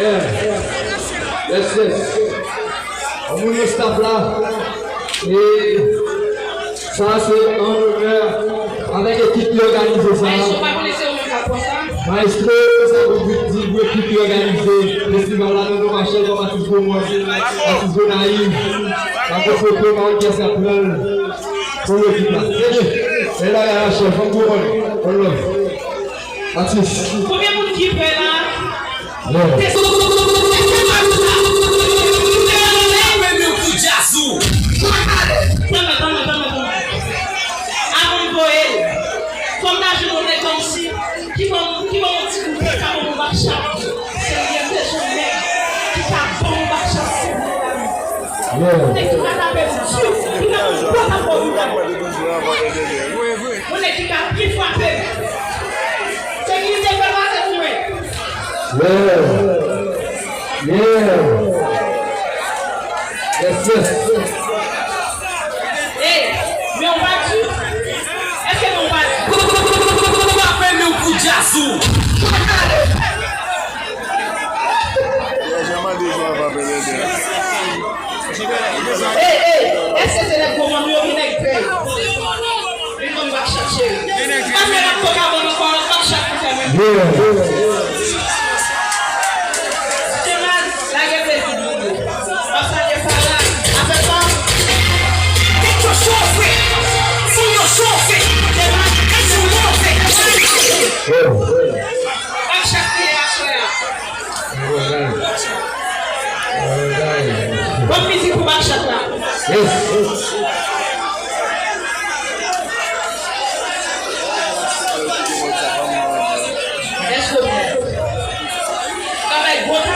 Yes. On nous staff là. Et ça c'est un honneur avec l'équipe qui organise ça. Maestro, ça veut dire l'équipe qui organise le festival là dans Marshelle comme Festival Gwomòn, Festival naïf. La photo orchestre après pour l'équipe là. Et là il y a la chef, on l'a. Artiste. Combien de qui fait là? Comme la journée comme si, qui vont discuter comme on va chasser, c'est bien des journées qui t'a bon va chasser. On est qui va taper dessus, qui va pas taper. On est qui va qui frapper. C'est qui te fait pas cette nuit. Yes. Hey, mais on va tu? Est-ce que on va tu? Hey, est-ce que c'est le commandant qui est prêt? On va chercher. Bonne musique pour Marshelle là. Est-ce que vous avec votre